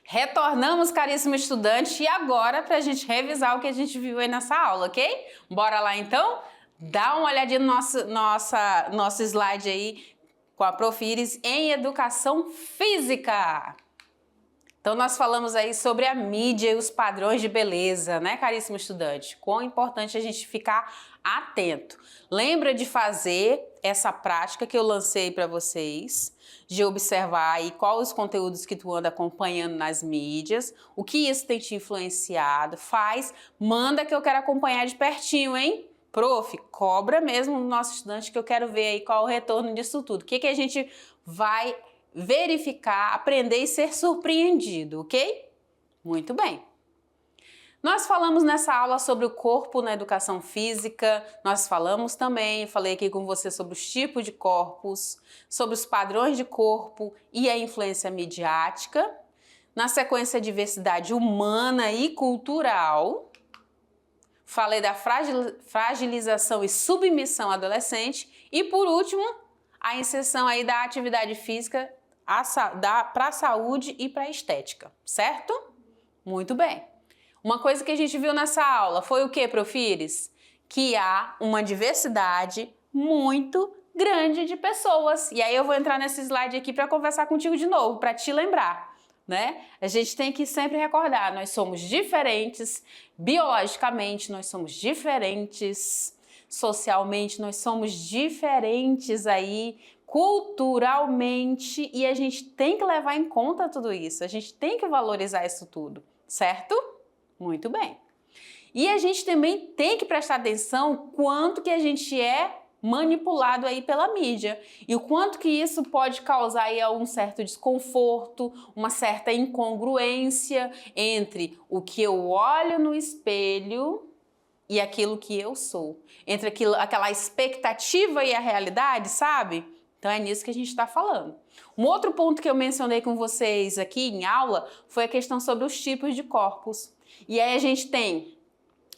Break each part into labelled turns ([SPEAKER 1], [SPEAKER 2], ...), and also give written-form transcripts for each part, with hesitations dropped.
[SPEAKER 1] Retornamos, caríssimo estudante, e agora para a gente revisar o que a gente viu aí nessa aula, ok? Bora lá então? Dá uma olhadinha no nosso slide aí com a Prof. Iris em Educação Física. Então nós falamos aí sobre a mídia e os padrões de beleza, né, caríssimo estudante? Quão importante a gente ficar atento. Lembra de fazer essa prática que eu lancei para vocês, de observar aí quais os conteúdos que tu anda acompanhando nas mídias, o que isso tem te influenciado, manda que eu quero acompanhar de pertinho, hein? Prof, cobra mesmo o nosso estudante que eu quero ver aí qual o retorno disso tudo. O que a gente vai verificar, aprender e ser surpreendido, ok? Muito bem. Nós falamos nessa aula sobre o corpo na educação física, nós falamos também, falei aqui com você sobre os tipos de corpos, sobre os padrões de corpo e a influência midiática. Na sequência, a diversidade humana e cultural. Falei da fragilização e submissão adolescente. E por último, a inserção aí da atividade física para a saúde e para a estética, certo? Muito bem. Uma coisa que a gente viu nessa aula foi o que, Prof. Iris? Que há uma diversidade muito grande de pessoas. E aí eu vou entrar nesse slide aqui para conversar contigo de novo, para te lembrar, né? A gente tem que sempre recordar, nós somos diferentes, biologicamente nós somos diferentes, socialmente nós somos diferentes aí, culturalmente, e a gente tem que levar em conta tudo isso, a gente tem que valorizar isso tudo, certo? Muito bem. E a gente também tem que prestar atenção quanto que a gente é manipulado aí pela mídia e o quanto que isso pode causar aí um certo desconforto, uma certa incongruência entre o que eu olho no espelho e aquilo que eu sou, entre aquela expectativa e a realidade, sabe? Então é nisso que a gente está falando. Um outro ponto que eu mencionei com vocês aqui em aula foi a questão sobre os tipos de corpos. E aí a gente tem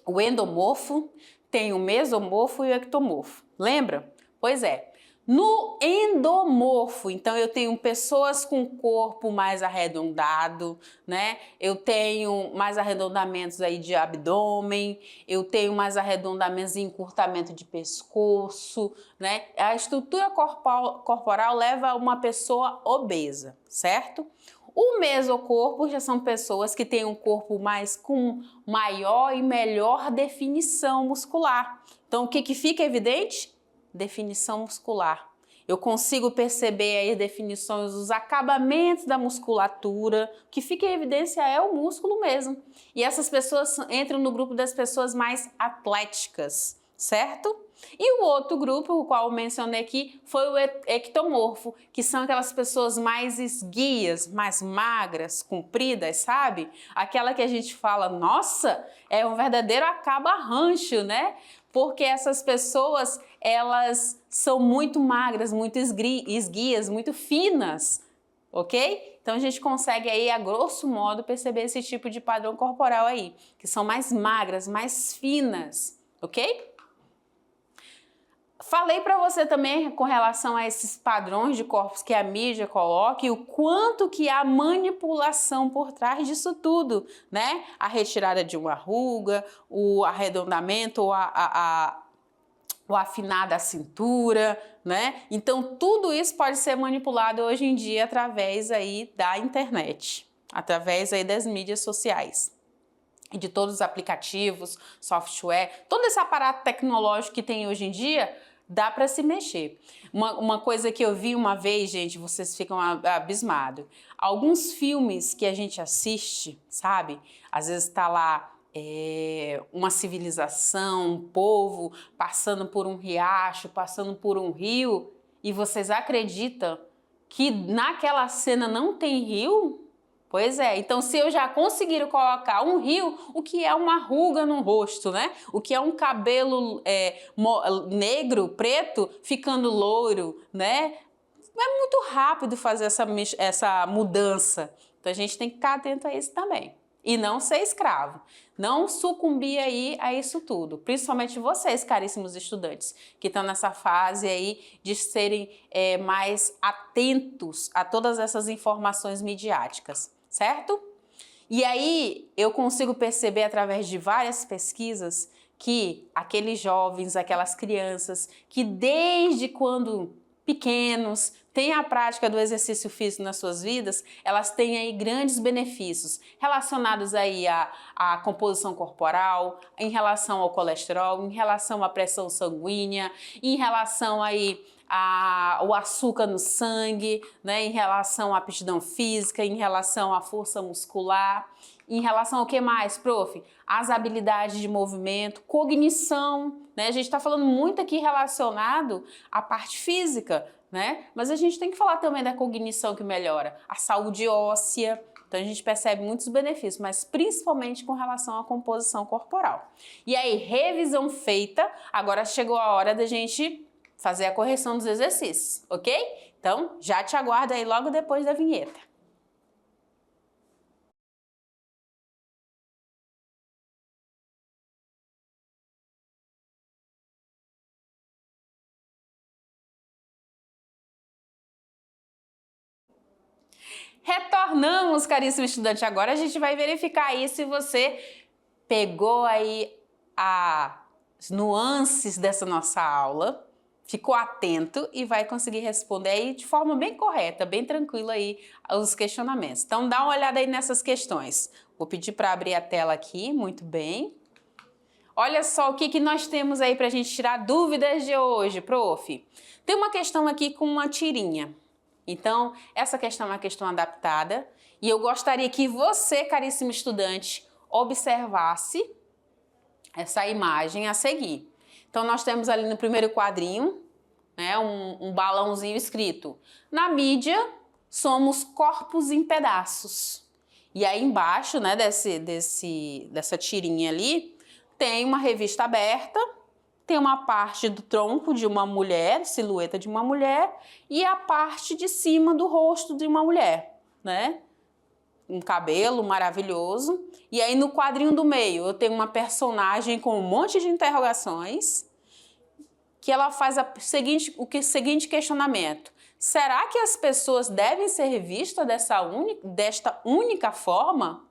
[SPEAKER 1] o endomorfo, tem o mesomorfo e o ectomorfo. Lembra? Pois é. No endomorfo, então eu tenho pessoas com corpo mais arredondado, né? Eu tenho mais arredondamentos aí de abdômen, eu tenho mais arredondamentos e encurtamento de pescoço, né? A estrutura corporal leva a uma pessoa obesa, certo? O mesocorpo já são pessoas que têm um corpo com maior e melhor definição muscular. Então, o que fica evidente? Definição muscular. Eu consigo perceber aí definições dos acabamentos da musculatura. O que fica em evidência é o músculo mesmo. E essas pessoas entram no grupo das pessoas mais atléticas, certo? E o outro grupo, o qual eu mencionei aqui, foi o ectomorfo, que são aquelas pessoas mais esguias, mais magras, compridas, sabe? Aquela que a gente fala, nossa, é um verdadeiro acaba-rancho, né? Porque essas pessoas, elas são muito magras, muito esguias, muito finas, ok? Então a gente consegue aí, a grosso modo, perceber esse tipo de padrão corporal aí, que são mais magras, mais finas, ok? Falei para você também com relação a esses padrões de corpos que a mídia coloca e o quanto que há manipulação por trás disso tudo, né? A retirada de uma ruga, o arredondamento, o afinar da cintura, né? Então tudo isso pode ser manipulado hoje em dia através aí da internet, através aí das mídias sociais. E de todos os aplicativos, software, todo esse aparato tecnológico que tem hoje em dia, dá para se mexer. Uma coisa que eu vi uma vez, gente, vocês ficam abismados. Alguns filmes que a gente assiste, sabe? Às vezes tá lá uma civilização, um povo passando por um riacho, passando por um rio, e vocês acreditam que naquela cena não tem rio? Pois é, então se eu já conseguir colocar um rio, o que é uma ruga no rosto, né? O que é um cabelo negro, preto, ficando loiro, né? É muito rápido fazer essa mudança. Então a gente tem que ficar atento a isso também, e não ser escravo. Não sucumbir aí a isso tudo, principalmente vocês, caríssimos estudantes, que estão nessa fase aí de serem mais atentos a todas essas informações midiáticas, certo? E aí eu consigo perceber através de várias pesquisas que aqueles jovens, aquelas crianças que desde quando pequenos têm a prática do exercício físico nas suas vidas, elas têm aí grandes benefícios relacionados aí à composição corporal, em relação ao colesterol, em relação à pressão sanguínea, em relação aí o açúcar no sangue, né, em relação à aptidão física, em relação à força muscular, em relação ao que mais, prof? As habilidades de movimento, cognição, né? A gente está falando muito aqui relacionado à parte física, né? Mas a gente tem que falar também da cognição que melhora, a saúde óssea. Então a gente percebe muitos benefícios, mas principalmente com relação à composição corporal. E aí, revisão feita, agora chegou a hora da gente fazer a correção dos exercícios, ok? Então, já te aguardo aí logo depois da vinheta. Retornamos, caríssimo estudante. Agora a gente vai verificar aí se você pegou aí as nuances dessa nossa aula, ficou atento e vai conseguir responder aí de forma bem correta, bem tranquila aí os questionamentos. Então dá uma olhada aí nessas questões. Vou pedir para abrir a tela aqui, muito bem. Olha só o que nós temos aí para a gente tirar dúvidas de hoje, prof. Tem uma questão aqui com uma tirinha. Então, essa questão é uma questão adaptada e eu gostaria que você, caríssimo estudante, observasse essa imagem a seguir. Então, nós temos ali no primeiro quadrinho, né, um balãozinho escrito: na mídia, somos corpos em pedaços. E aí embaixo, né, dessa tirinha ali, tem uma revista aberta, tem uma parte do tronco de uma mulher, silhueta de uma mulher, e a parte de cima do rosto de uma mulher, né? Um cabelo maravilhoso. E aí no quadrinho do meio eu tenho uma personagem com um monte de interrogações, que ela faz o seguinte questionamento: será que as pessoas devem ser vistas desta única forma?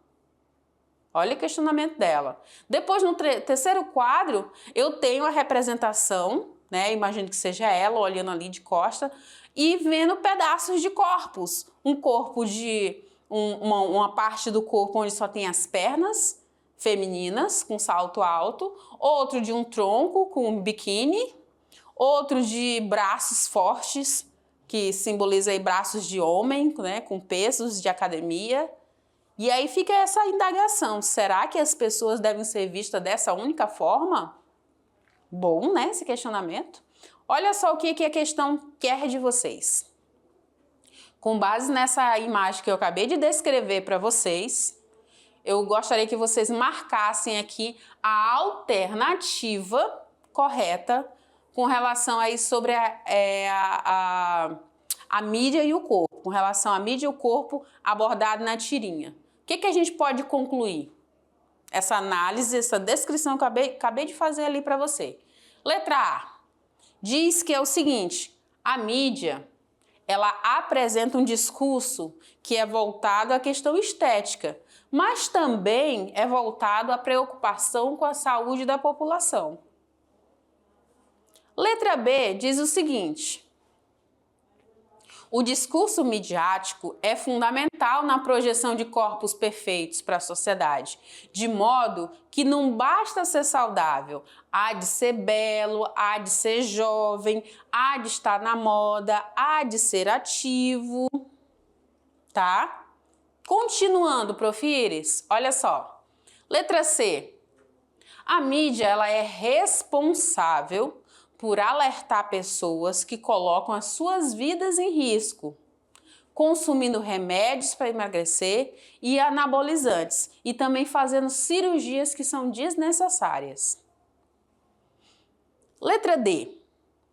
[SPEAKER 1] Olha o questionamento dela. Depois, no terceiro quadro, eu tenho a representação, né? Imagino que seja ela olhando ali de costa e vendo pedaços de corpos. Um corpo de uma parte do corpo onde só tem as pernas femininas com salto alto, outro de um tronco com um biquíni, outro de braços fortes, que simboliza aí braços de homem, né? Com pesos de academia. E aí fica essa indagação: será que as pessoas devem ser vistas dessa única forma? Bom, né, esse questionamento. Olha só o que a questão quer de vocês. Com base nessa imagem que eu acabei de descrever para vocês, eu gostaria que vocês marcassem aqui a alternativa correta com relação aí sobre a mídia e o corpo, com relação à mídia e o corpo abordado na tirinha. O que a gente pode concluir? Essa análise, essa descrição que eu acabei de fazer ali para você. Letra A diz que é o seguinte: a mídia, ela apresenta um discurso que é voltado à questão estética, mas também é voltado à preocupação com a saúde da população. Letra B diz o seguinte: o discurso midiático é fundamental na projeção de corpos perfeitos para a sociedade, de modo que não basta ser saudável, há de ser belo, há de ser jovem, há de estar na moda, há de ser ativo, tá? Continuando, Prof. Iris, olha só. Letra C. A mídia, ela é responsável por alertar pessoas que colocam as suas vidas em risco, consumindo remédios para emagrecer e anabolizantes, e também fazendo cirurgias que são desnecessárias. Letra D.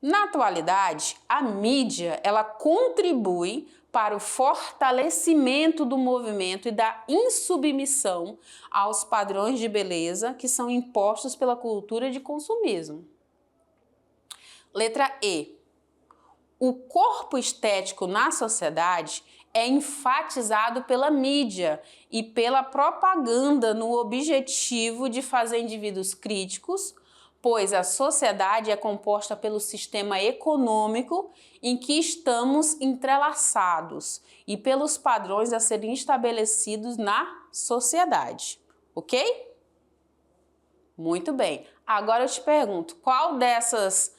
[SPEAKER 1] Na atualidade, a mídia, ela contribui para o fortalecimento do movimento e da insubmissão aos padrões de beleza que são impostos pela cultura de consumismo. Letra E. O corpo estético na sociedade é enfatizado pela mídia e pela propaganda no objetivo de fazer indivíduos críticos, pois a sociedade é composta pelo sistema econômico em que estamos entrelaçados e pelos padrões a serem estabelecidos na sociedade, ok? Muito bem. Agora eu te pergunto, qual dessas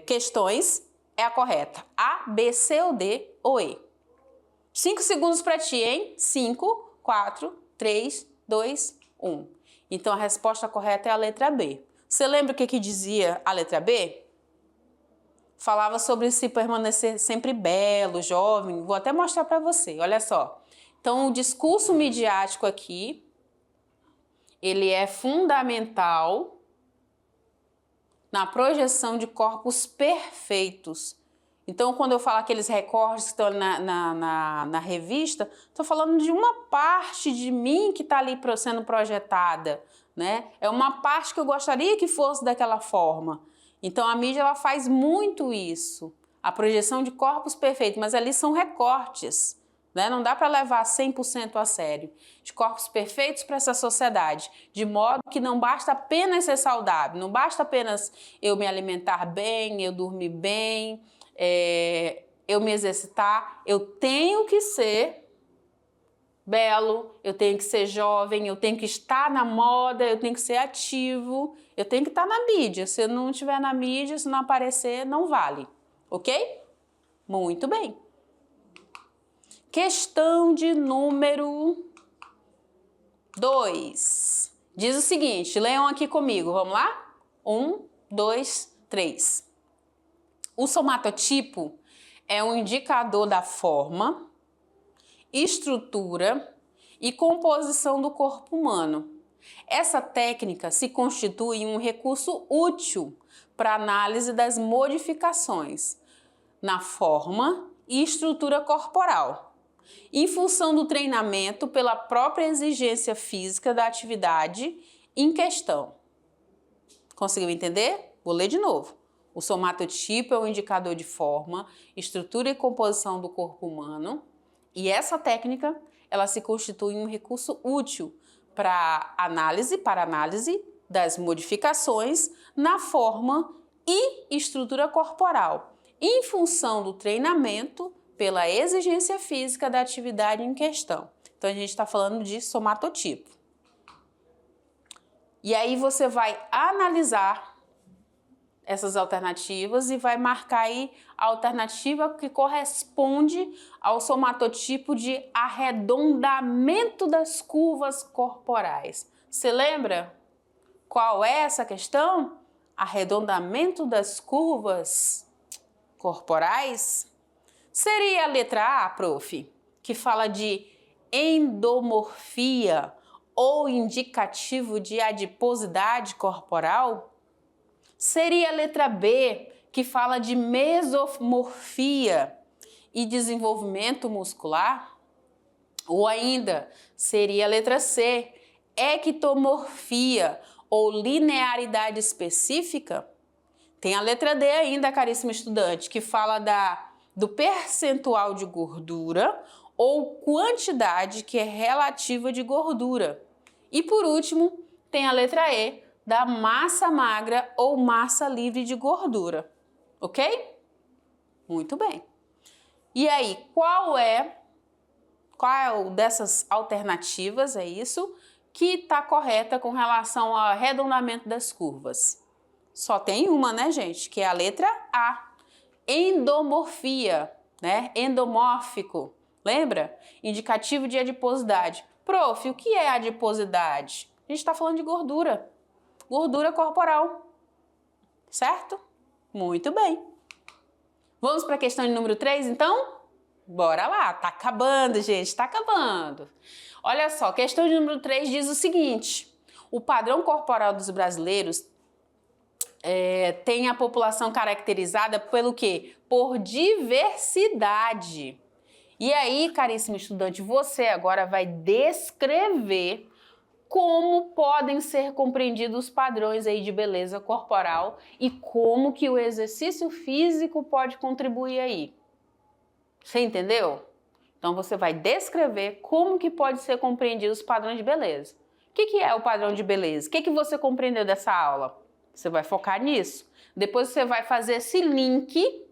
[SPEAKER 1] questões é a correta? A, B, C ou D ou E? 5 segundos para ti, hein? 5, 4, 3, 2, 1. Então a resposta correta é a letra B. Você lembra o que dizia a letra B? Falava sobre se permanecer sempre belo, jovem. Vou até mostrar para você, olha só. Então o discurso midiático aqui, ele é fundamental na projeção de corpos perfeitos. Então, quando eu falo aqueles recortes que estão na revista, estou falando de uma parte de mim que está ali sendo projetada, né? É uma parte que eu gostaria que fosse daquela forma. Então, a mídia ela faz muito isso, a projeção de corpos perfeitos, mas ali são recortes, né? Não dá para levar 100% a sério, de corpos perfeitos para essa sociedade, de modo que não basta apenas ser saudável, não basta apenas eu me alimentar bem, eu dormir bem, eu me exercitar, eu tenho que ser belo, eu tenho que ser jovem, eu tenho que estar na moda, eu tenho que ser ativo, eu tenho que estar na mídia. Se eu não estiver na mídia, se não aparecer, não vale, ok? Muito bem. Questão de número 2. Diz o seguinte, leiam aqui comigo, vamos lá? 1, 2, 3. O somatotipo é um indicador da forma, estrutura e composição do corpo humano. Essa técnica se constitui um recurso útil para análise das modificações na forma e estrutura corporal, em função do treinamento pela própria exigência física da atividade em questão. Conseguiu entender? Vou ler de novo. O somatotipo é um indicador de forma, estrutura e composição do corpo humano, e essa técnica ela se constitui um recurso útil para análise das modificações na forma e estrutura corporal, em função do treinamento pela exigência física da atividade em questão. Então, a gente está falando de somatotipo. E aí você vai analisar essas alternativas e vai marcar aí a alternativa que corresponde ao somatotipo de arredondamento das curvas corporais. Você lembra qual é essa questão? Arredondamento das curvas corporais? Seria a letra A, prof, que fala de endomorfia ou indicativo de adiposidade corporal? Seria a letra B, que fala de mesomorfia e desenvolvimento muscular? Ou ainda, seria a letra C, ectomorfia ou linearidade específica? Tem a letra D ainda, caríssimo estudante, que fala do percentual de gordura ou quantidade que é relativa de gordura. E por último, tem a letra E, da massa magra ou massa livre de gordura, ok? Muito bem. E aí, qual dessas alternativas, é isso, que está correta com relação ao arredondamento das curvas? Só tem uma, né, gente? Que é a letra A. Endomorfia, né? Endomórfico. Lembra? Indicativo de adiposidade. Prof, o que é adiposidade? A gente está falando de gordura. Gordura corporal. Certo? Muito bem. Vamos para a questão de número 3, então? Bora lá. Tá acabando, gente. Tá acabando. Olha só, questão de número 3 diz o seguinte. O padrão corporal dos brasileiros tem a população caracterizada pelo quê? Por diversidade. E aí, caríssimo estudante, você agora vai descrever como podem ser compreendidos os padrões aí de beleza corporal e como que o exercício físico pode contribuir aí. Você entendeu? Então você vai descrever como que pode ser compreendido os padrões de beleza. O que é o padrão de beleza? O que você compreendeu dessa aula? Você vai focar nisso. Depois você vai fazer esse link,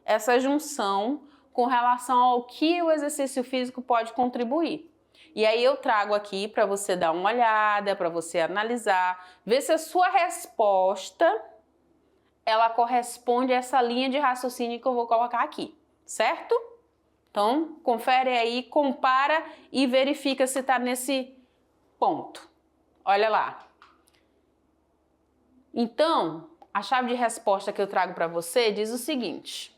[SPEAKER 1] essa junção com relação ao que o exercício físico pode contribuir. E aí eu trago aqui para você dar uma olhada, para você analisar, ver se a sua resposta ela corresponde a essa linha de raciocínio que eu vou colocar aqui, certo? Então, confere aí, compara e verifica se está nesse ponto. Olha lá. Então, a chave de resposta que eu trago para você diz o seguinte: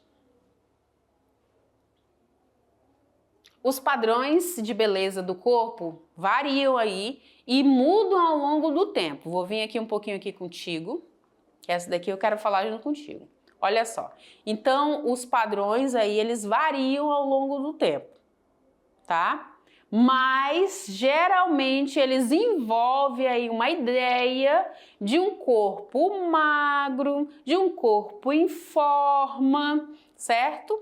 [SPEAKER 1] os padrões de beleza do corpo variam aí e mudam ao longo do tempo. Vou vir aqui um pouquinho aqui contigo, que essa daqui eu quero falar junto contigo. Olha só. Então, os padrões aí, eles variam ao longo do tempo, tá? Mas, geralmente, eles envolvem aí uma ideia de um corpo magro, de um corpo em forma, certo?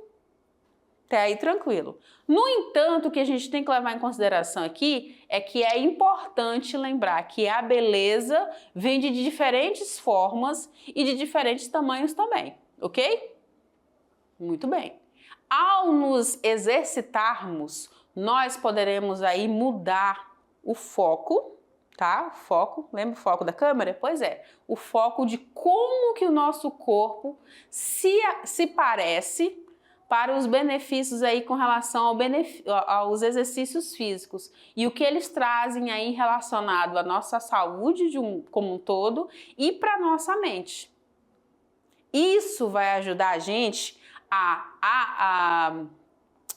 [SPEAKER 1] Até aí tranquilo. No entanto, o que a gente tem que levar em consideração aqui é que é importante lembrar que a beleza vem de diferentes formas e de diferentes tamanhos também, ok? Muito bem. Ao nos exercitarmos, nós poderemos aí mudar o foco, tá? O foco, lembra o foco da câmera? Pois é, o foco de como que o nosso corpo se parece para os benefícios aí com relação aos exercícios físicos e o que eles trazem aí relacionado à nossa saúde como um todo e para a nossa mente. Isso vai ajudar a gente a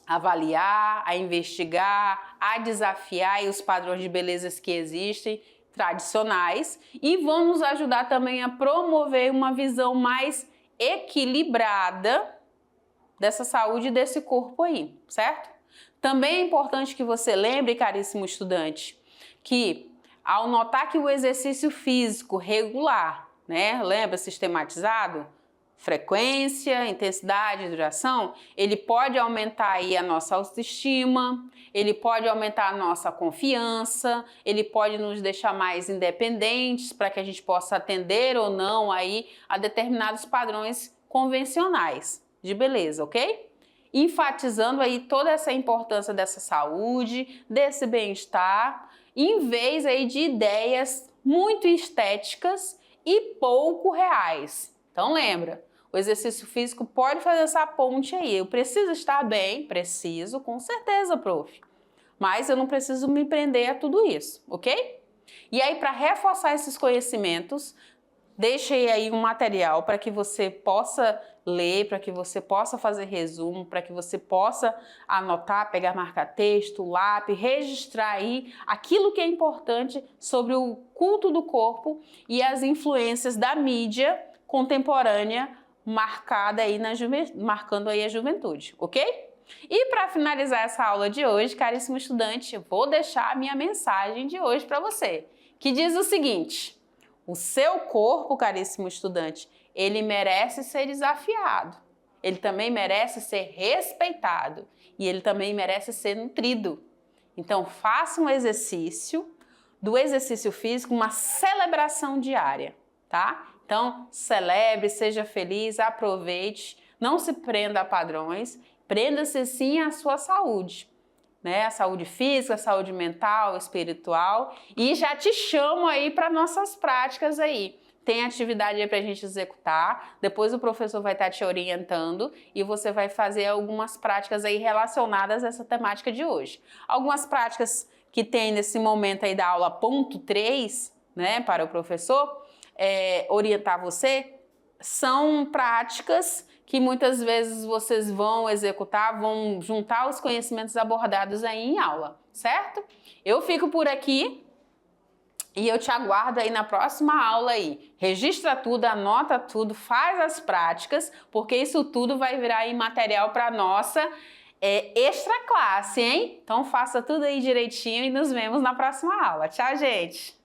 [SPEAKER 1] avaliar, a investigar, a desafiar aí os padrões de belezas que existem, tradicionais, e vão nos ajudar também a promover uma visão mais equilibrada dessa saúde desse corpo aí, certo? Também é importante que você lembre, caríssimo estudante, que ao notar que o exercício físico regular, né, lembra, sistematizado, frequência, intensidade, duração, ele pode aumentar aí a nossa autoestima, ele pode aumentar a nossa confiança, ele pode nos deixar mais independentes para que a gente possa atender ou não aí a determinados padrões convencionais de beleza, ok? Enfatizando aí toda essa importância dessa saúde, desse bem-estar, em vez aí de ideias muito estéticas e pouco reais. Então lembra, o exercício físico pode fazer essa ponte aí. Eu preciso estar bem? Preciso, com certeza, prof. Mas eu não preciso me prender a tudo isso, ok? E aí, para reforçar esses conhecimentos, deixei aí um material para que você possa ler, para que você possa fazer resumo, para que você possa anotar, pegar marca-texto, lápis, registrar aí aquilo que é importante sobre o culto do corpo e as influências da mídia contemporânea marcando aí a juventude, ok? E para finalizar essa aula de hoje, caríssimo estudante, eu vou deixar a minha mensagem de hoje para você, que diz o seguinte: o seu corpo, caríssimo estudante, ele merece ser desafiado, ele também merece ser respeitado e ele também merece ser nutrido. Então, faça um exercício, do exercício físico, uma celebração diária, tá? Então, celebre, seja feliz, aproveite, não se prenda a padrões, prenda-se sim à sua saúde, né? A saúde física, a saúde mental, espiritual, e já te chamo aí para nossas práticas aí. Tem atividade aí para a gente executar, depois o professor vai estar te orientando e você vai fazer algumas práticas aí relacionadas a essa temática de hoje. Algumas práticas que tem nesse momento aí da aula ponto 3, né, para o professor orientar você, são práticas que muitas vezes vocês vão executar, vão juntar os conhecimentos abordados aí em aula, certo? Eu fico por aqui. E eu te aguardo aí na próxima aula aí. Registra tudo, anota tudo, faz as práticas, porque isso tudo vai virar aí material para nossa extra classe, hein? Então faça tudo aí direitinho e nos vemos na próxima aula. Tchau, gente!